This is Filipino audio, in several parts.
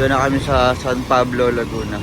Doon na kami sa San Pablo, Laguna.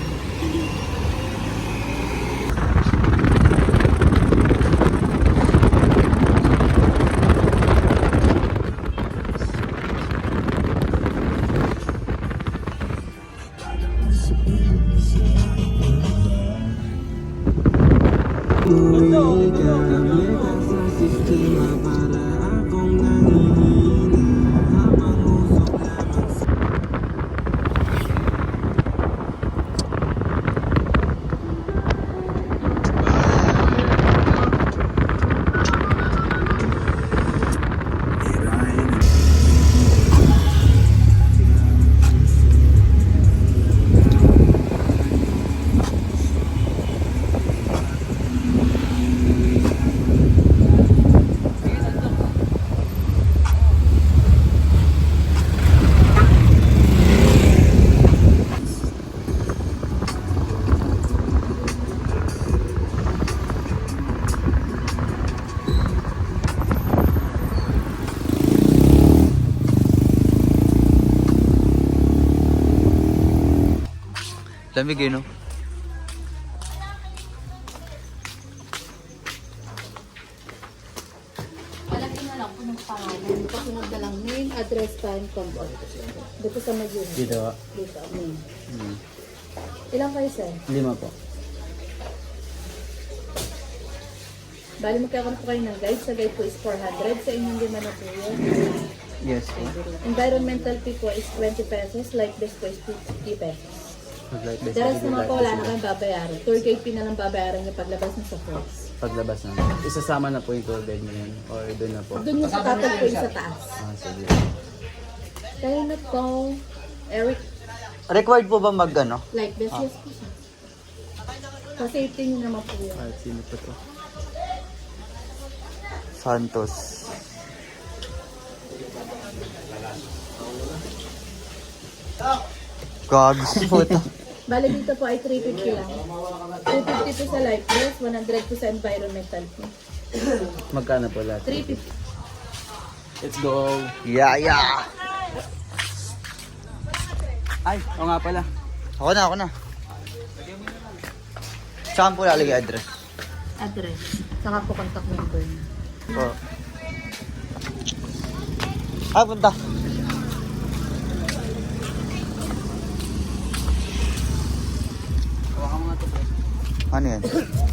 Lamig eh, no? Palagyan na lang po ng pangalan. Pasunod na lang name, address, time, contact. Dito sa Majun. Dito. Dito, name. Ilang kayo, sir? 5 po. Bali magkakaroon po kayo ng guide. Sa guide po is 400. Sa inyong lima na po yun. Yes po. Environmental fee po is 20 pesos. Light best po is 50 pesos. Mag-light The rest naman po wala na kayong babayaran. Tour guide fee na lang babayaran yung paglabas ng sa falls. Paglabas na. Isasama na po yung tour guide mo yun. Or doon na po. Doon yung sa tatag po yung sa taas. Ah, sige. Kaya na po, Eric, Required po ba mag ano? light best yes po siya. Sa safety nyo naman po yun. Kahit sino po to. Santos. Gabi po ito. Bali dito po ay 350 lang. 250 po sa life vest, 100 po sa environmental fee. Magkano po lahat? 350. Let's go! Yeah, yeah. Ay, o nga pala. Ako na. Saan po lalagay address? Address. Saka po contact number na. Po. Ah, punta. Hawakan mo nga to. Ano yan?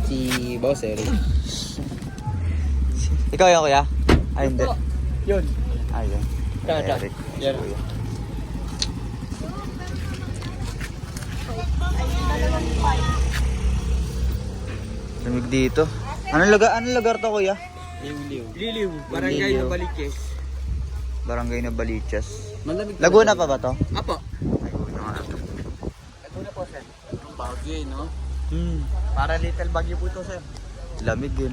Si Boss Eric. Ikaw yan, kuya? Ay, hindi. Yun. Ay, yun. Kaya. Eric. Yan. Kuya. Lamig dito. Anong lugar to, kuya? Liliw. Barangay Liliw. na Baliches. Barangay na Baliches. Malamig. Laguna pa ba to? Apo. Laguna nga to. Laguna po, sir. Ang Baguio, no? Para little Baguio po to, sir. Lamig yun.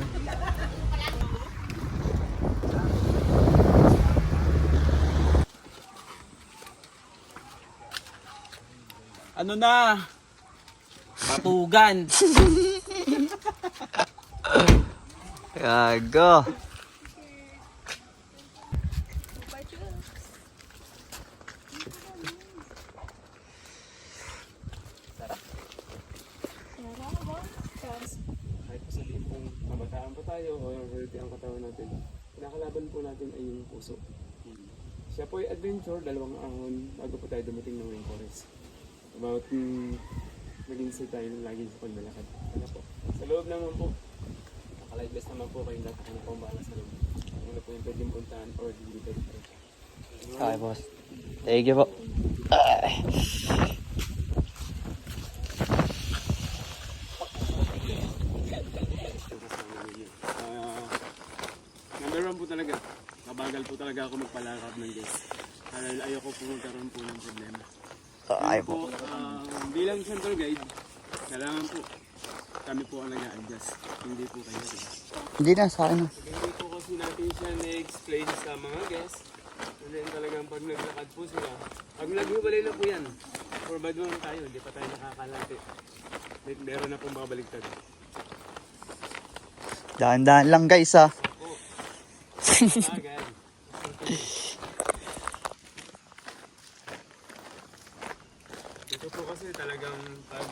Ano na? Patugan. Gago. Kahit sabihin kung mabataan pa tayo o healthy ang katawan natin, kinakalaban po natin ay yung puso. Siya po ay adventure, 2 ahon bago po tayo dumating ng rainforest. About maging sa tayo lagi sa paglalakad. Ano po? Sa loob naman po, nakalight best naman po kayo lahat na po ang bahala sa loob. Ano po yung pwedeng puntahan or hindi pwede pa rin. Okay, boss. Thank you po. Ay. Number 1 po talaga, mabagal po talaga ako magpalakad ng guys. Dahil ayoko po magkaroon po ng problema. Ay Po, po. bilang isang tour guide, kailangan po kami po ang nag-a-adjust, hindi po kayo. Hindi na, sa akin na. Hindi po kasi natin siya na-explain sa mga guests. And then talagang pag naglakad po sila, pag naghiwalay na po yan, for bad naman tayo, hindi pa tayo nakakalati. Meron na pong babaliktad. Dahan-dahan lang guys ah. Agad.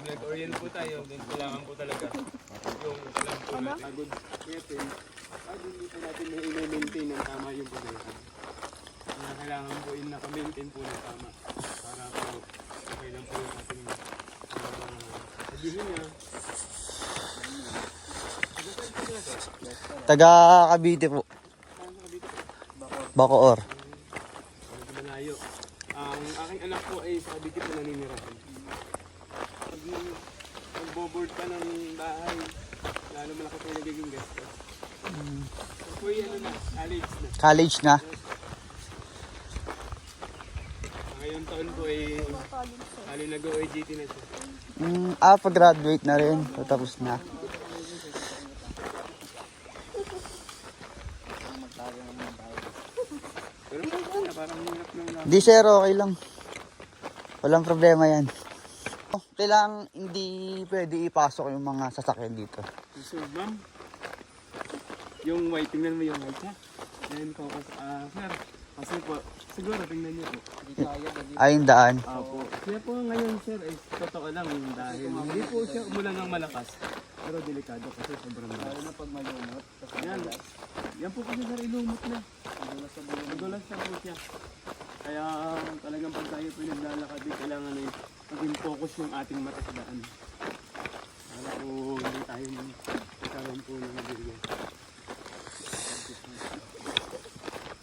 pag nag-orient po tayo, then kailangan po talaga yung alam po natin. Pagod natin, hindi po natin na i-maintain ng tama yung pagkakas. Kaya kailangan po yung naka-maintain po ng tama. Para po okay lang po yung ating sabihin niya. Taga Cavite po. Bacoor. Medyo malayo. Ang aking anak po ay sa Cavite po naninirahan. Pag magbo-board ka ng bahay, lalo malaki po yung nagiging gastos. So po yung college na. College na. Ngayong taon po ay hali nag-OJT na siya. Pag-graduate na rin. Tapos na. Pero parang hirap lang lang. Di sir, okay lang. Walang problema yan. Kailangan hindi pwede ipasok yung mga sasakyan dito. So ma'am, yung white, tingnan mo yung white ha. Then po, sir, kasi po, siguro tingnan niyo po. Ay, yung daan. Opo. Kaya po ngayon sir, ay totoo lang dahil hindi po siya umulan ng malakas. Pero delikado kasi sobrang malakas. Lalo na pag malumot. Yan po kasi sir, ilumot na. Nagulas na po siya. Kaya talagang pag tayo po naglalakad, kailangan ay maging focus yung ating mata sa daan. Para po hindi tayo magkaroon po ng nabigyan.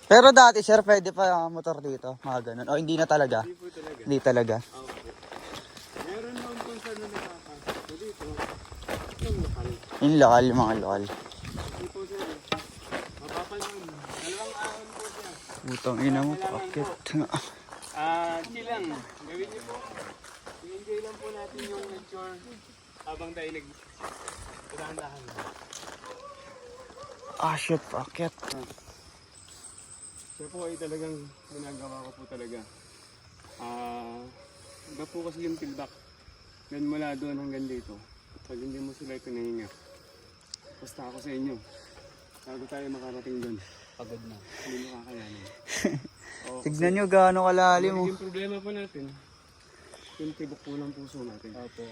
Pero dati sir, pwede pa motor dito. Mga ganun. O hindi na talaga. Hindi po talaga. Hindi talaga. Okay. Meron naman po sir na nakapasok dito. Yung lokal. Yung lokal, yung mga lokal. Hindi po sir. Mapapansin. Dalawang ahon po siya. Utang ina mo, pakit. Chill lang. Gawin niyo po. I-enjoy lang po natin yung nature habang tayo nag-dahan-dahan. Shit, pakit. Siya po ay talagang ginagawa ko po talaga. Iba po kasi yung feedback. Then mula doon hanggang dito. Pag hindi mo sila pinahinga. Basta ako sa inyo. Bago tayo makarating doon. Pagod na. Hindi mo kakayanin. Tignan nyo gaano kalalim mo. Yung problema po natin, yung tibok po ng puso natin. Opo.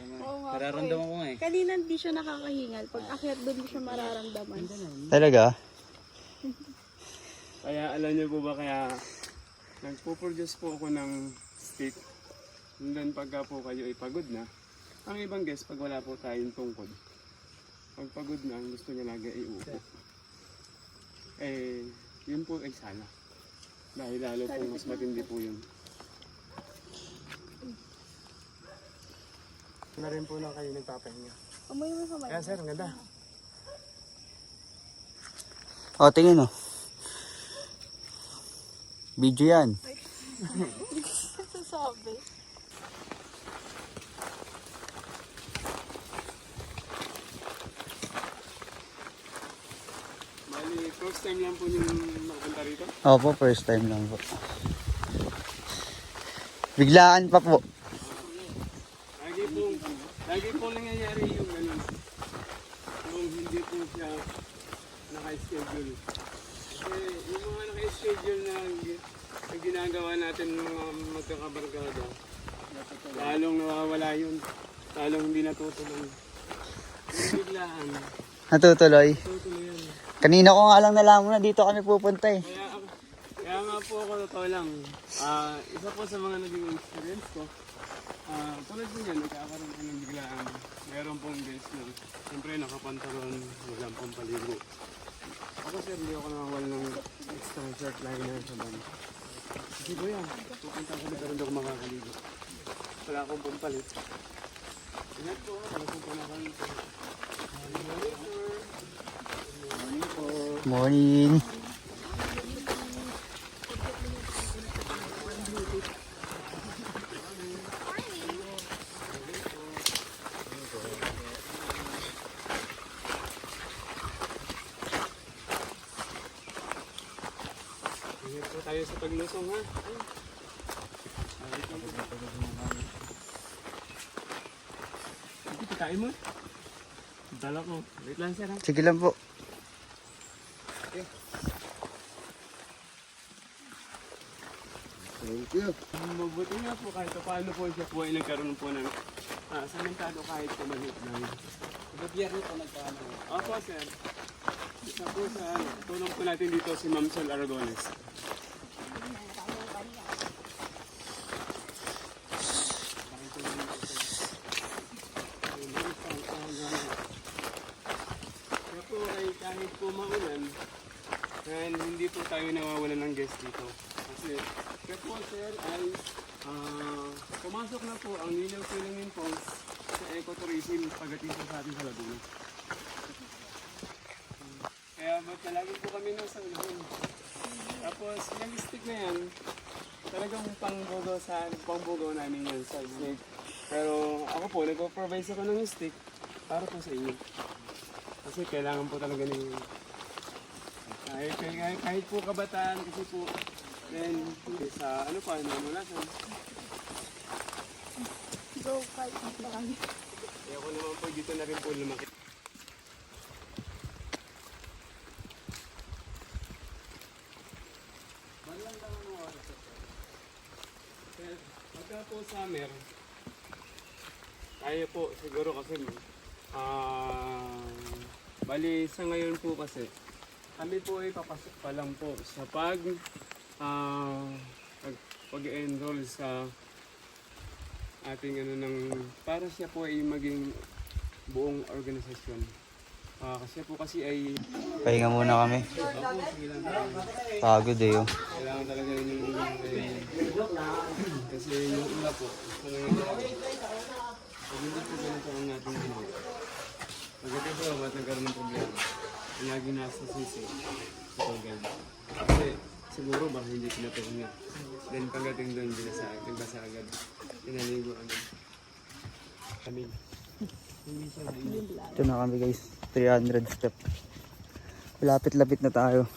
Nararamdaman ko nga eh. Kanina hindi siya nakakahingal. Pag akyat doon siya mararamdaman. Talaga? Kaya alam niyo po ba kaya nagpo-produce po ako ng steak. And then pagka po kayo ay pagod na, ang ibang guest pag wala po tayong tungkod, pag pagod na, ang gusto niya lagi ay upo. Yun po ay sala. Dahil lalo po mas matindi po yun. Na rin po na kayo nagpapahinga. Amoy mo sa Kaya sir, ang ganda. O, tingin o. Video yan. sasabi. Bali, first time lang po yung makapunta rito. Opo, first time lang po. Biglaan pa po. Lagi pong nangyayari yung ganun. Yung hindi po siya naka-schedule. Kasi yung mga naka-schedule na ginagawa natin mga magkakabarkada, lalong nawawala yun. Lalong hindi natutuloy. Yung biglaan, Natutuloy. natutuloy yan. Kanina ko nga lang nalaman na dito kami pupunta eh. Kaya nga po ako totoo lang. Isa po sa mga naging experience ko, tulad po yan, nagkakaroon ko ng biglaan. Meron pong guest na siyempre nakapantaron, walang pong paligo. Ako sir, hindi ako nakawal ng extra shirt lagi na sa band. Kasi po yan, pupunta ko na pero hindi ako makakaligo. Wala akong pampalit. Ingat po, wala akong pumakalit. Morning po. Morning. Ingat po tayo sa paglusong ha. Kain mo? Dala ko. Wait lang sir ha. Sige lang po. Thank you. Mabuti nga po kahit paano po siya po ay nagkaroon po ng Samentado kahit po maliit lang. Gobyerno po nagpaano. Opo, sir. Isa po sa tulong po natin dito si Ma'am Sol Aragones. Kaya po ay kahit po maulan, and hindi po tayo nawawalan ng guest dito. Kasi kaya po sir ay pumasok na po ang Lilaw Philippine Falls sa ecotourism pagdating po sa atin sa Laguna. Kaya palagi po kami nasa unahan. Tapos yung stick na yan, talagang pangbugaw namin yan sa snake. Pero ako po, nag-provide ako ng stick para po sa inyo. Kasi kailangan po talaga ninyo. Kahit po kabataan, kasi po, then sa ano pa, namulasan. Go, kahit na kami. Kaya ako naman po, dito na rin po lumaki. Pagka po summer, kaya po siguro kasi bali sa ngayon po kasi kami po ay papasok pa lang po sa pag-enroll sa ating ano ng para siya po ay maging buong organisasyon. Kasi po kasi ay Pahinga muna kami. sige lang. Pagod eh, oh. Kailangan talaga rin yung kasi yung una po, gusto na yung pag hindi po ganito ang ating buhay. Pagdating po, ba't nagkaroon ng problema? Yung lagi nasa sisi, sa pagkain. Kasi siguro baka hindi pinapahinga. Then pagdating doon, nagbasa agad. Pinaligo agad. Kamil. Hindi siya mainit. Ito na kami guys. 300 step. Lapit-lapit na tayo.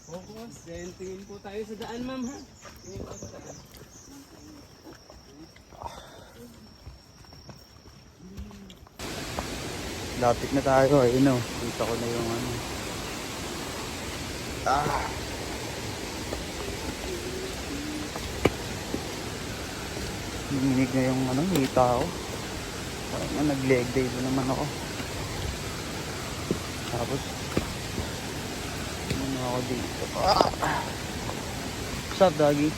Focus, then tingin po tayo sa daan, ma'am, ha? Tingin po sa daan. Lapit na tayo. Ayun o. Kita ko na yung ano. Naminig na yung ano. Hita ako. Parang nga nag-leg day pa naman ako. Tapos ano ako dito. What's up, doggy?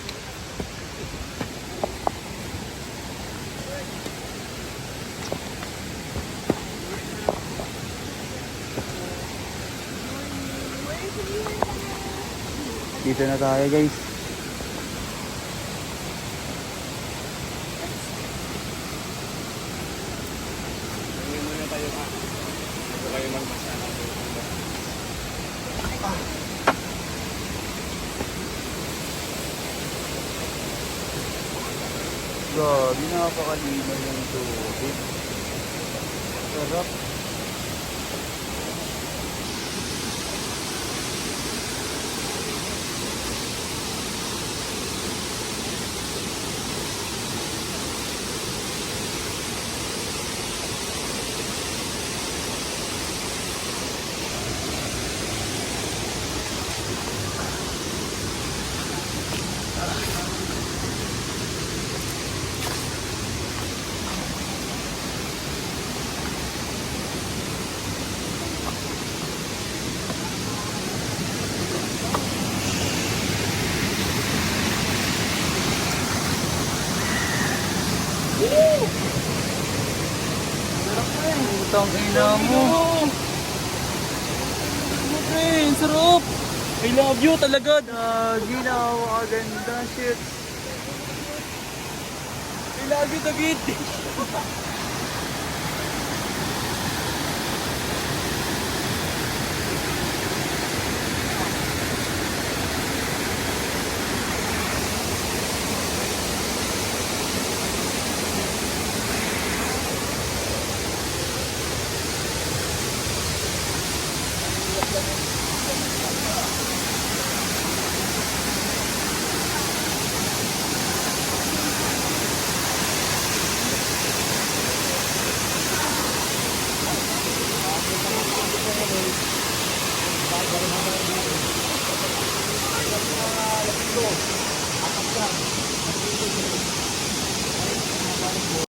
Dito na tayo guys. Tingin muna tayo, ha? Ito kayo magbasa natin. Grabe, napakalinaw yung tubig. Sarap. Putang ina mo. Sarap. I love you talaga. Ginawa ka ganda. Shit. I love you, David. Go.